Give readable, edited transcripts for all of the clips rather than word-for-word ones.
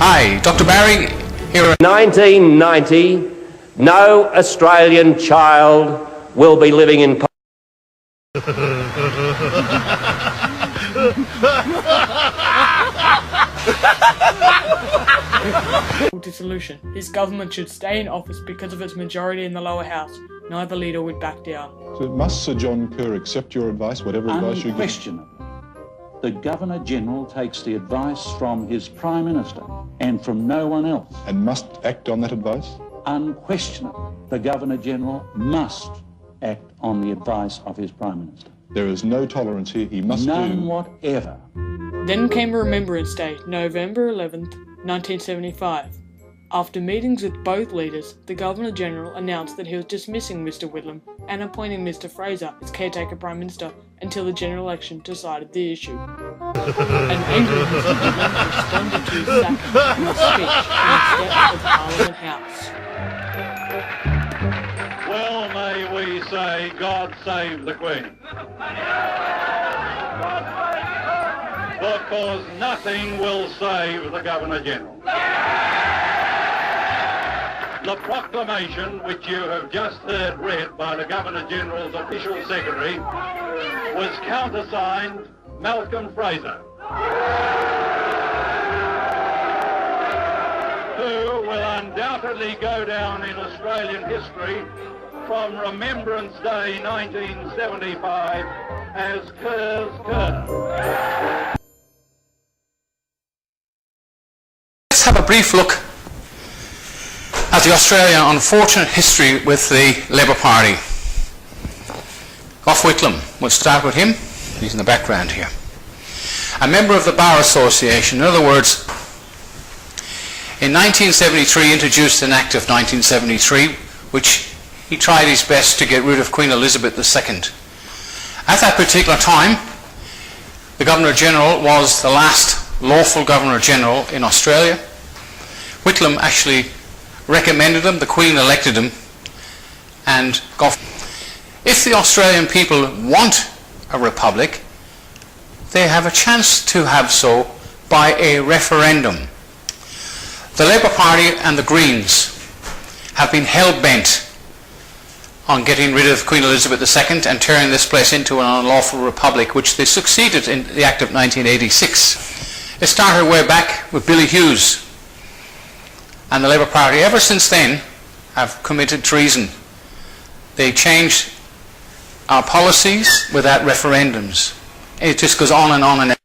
Hi, Dr. Barry here. In 1990, no Australian child will be living in dissolution. His government should stay in office because of its majority in the lower house. Neither leader would back down. So must Sir John Kerr accept your advice, whatever advice you give? Unquestionably, the Governor-General takes the advice from his Prime Minister and from no one else. And must act on that advice? Unquestionably, the Governor-General must act on the advice of his Prime Minister. There is no tolerance here. He must None whatever. Then came Remembrance Day, November 11th, 1975. After meetings with both leaders, the Governor-General announced that he was dismissing Mr Whitlam and appointing Mr Fraser as caretaker Prime Minister until the general election decided the issue. An angry Mr Whitlam responded to his sacking in a speech in the steps of Parliament House. Well, may we say, God save the Queen. Because nothing will save the Governor-General. The proclamation which you have just heard read by the Governor-General's official secretary was countersigned Malcolm Fraser, who will undoubtedly go down in Australian history from Remembrance Day 1975 as Kerr's Kerr. Let's have a brief look at the Australian unfortunate history with the Labour Party. Gough Whitlam, we'll start with him. He's in the background here. A member of the Bar Association, in other words, in 1973 introduced an Act of 1973 which he tried his best to get rid of Queen Elizabeth II. At that particular time, the Governor-General was the last lawful Governor-General in Australia. Whitlam actually recommended him, the Queen elected him, and Gough. If the Australian people want a republic, they have a chance to have so by a referendum. The Labour Party and the Greens have been hell-bent on getting rid of Queen Elizabeth II and turning this place into an unlawful republic, which they succeeded in the Act of 1986. It started way back with Billy Hughes, and the Labour Party ever since then have committed treason. They changed our policies without referendums. It just goes on and on and on.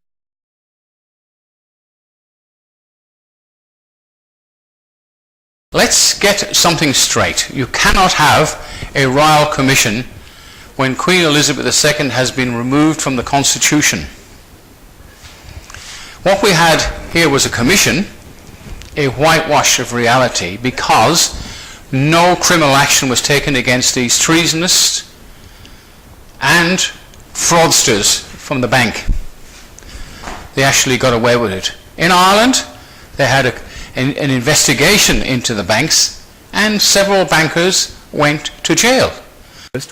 Let's get something straight. You cannot have a royal commission when Queen Elizabeth II has been removed from the Constitution. What we had here was a commission, a whitewash of reality, because no criminal action was taken against these treasonists and fraudsters from the bank. They actually got away with it. In Ireland, they had an investigation into the banks, and several bankers went to jail.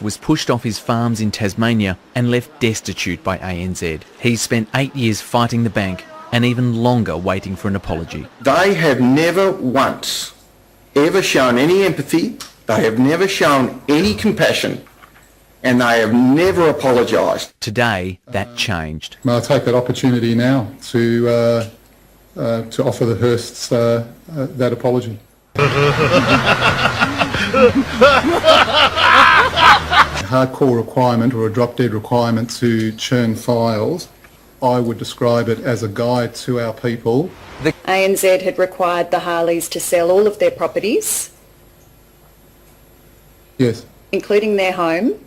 Was pushed off his farms in Tasmania and left destitute by ANZ. He spent 8 years fighting the bank and even longer waiting for an apology. They have never once ever shown any empathy, they have never shown any compassion, and they have never apologised. Today, that changed. I'll take that opportunity now to offer the Hearsts that apology. Hardcore requirement or a drop-dead requirement to churn files, I would describe it as a guide to our people. ANZ had required the Harleys to sell all of their properties. Yes. Including their home.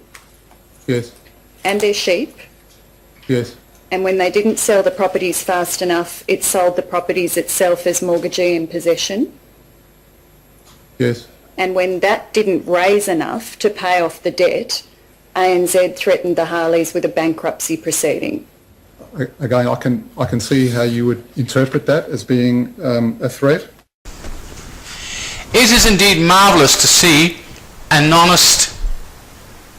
Yes. And their sheep. Yes. And when they didn't sell the properties fast enough, it sold the properties itself as mortgagee in possession. Yes. And when that didn't raise enough to pay off the debt, ANZ threatened the Harleys with a bankruptcy proceeding. Again, I can see how you would interpret that as being a threat. It is indeed marvellous to see an honest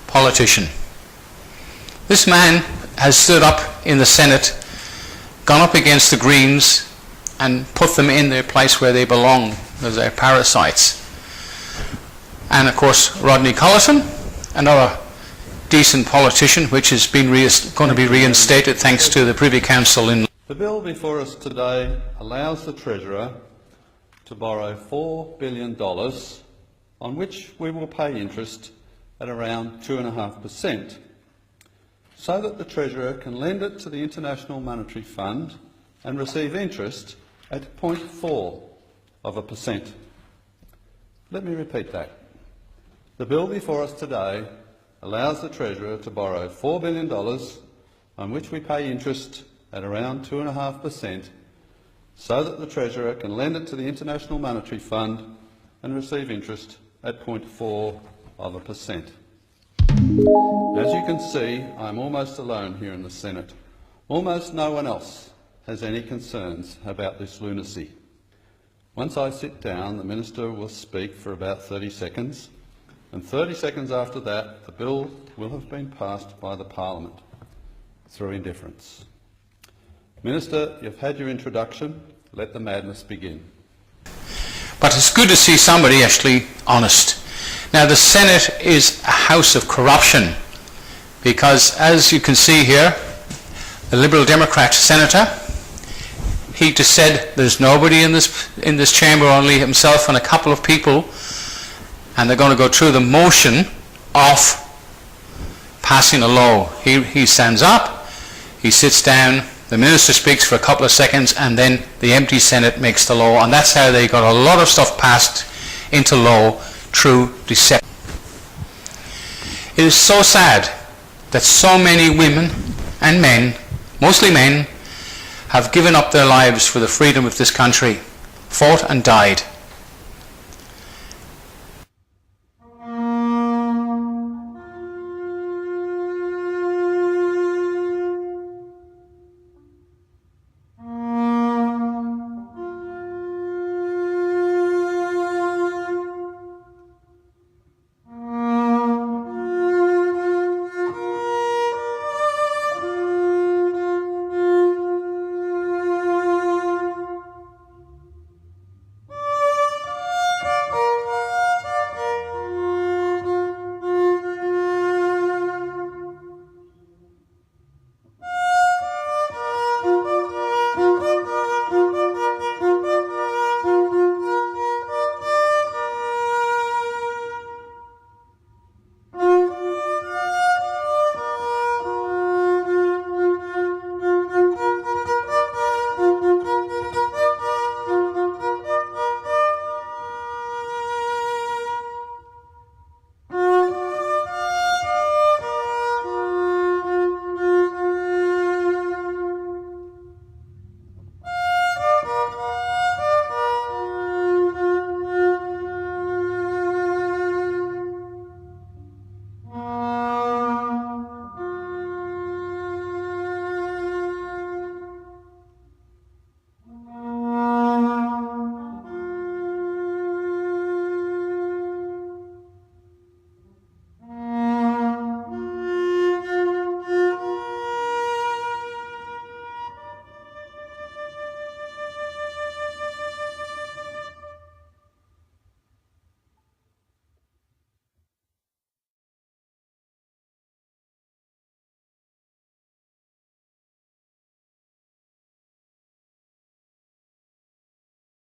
politician. This man has stood up in the Senate, gone up against the Greens and put them in their place where they belong, as their parasites. And of course Rodney Colleton, another decent politician, which has been going to be reinstated thanks to the Privy Council in... The bill before us today allows the Treasurer to borrow $4 billion on which we will pay interest at around 2.5%, so that the Treasurer can lend it to the International Monetary Fund and receive interest at 0.4%. Let me repeat that. The bill before us today allows the Treasurer to borrow $4 billion on which we pay interest at around 2.5%, so that the Treasurer can lend it to the International Monetary Fund and receive interest at 0.4%. As you can see, I'm almost alone here in the Senate. Almost no one else has any concerns about this lunacy. Once I sit down, the Minister will speak for about 30 seconds, and 30 seconds after that, the bill will have been passed by the Parliament through indifference. Minister, you've had your introduction. Let the madness begin. But it's good to see somebody actually honest. Now, the Senate is a house of corruption because, as you can see here, the Liberal Democrat senator, he just said there's nobody in this chamber, only himself and a couple of people, and they're going to go through the motion of passing a law. He stands up, he sits down, the Minister speaks for a couple of seconds, and then the empty Senate makes the law, and that's how they got a lot of stuff passed into law through deception. It is so sad that so many women and men, mostly men, have given up their lives for the freedom of this country, fought and died.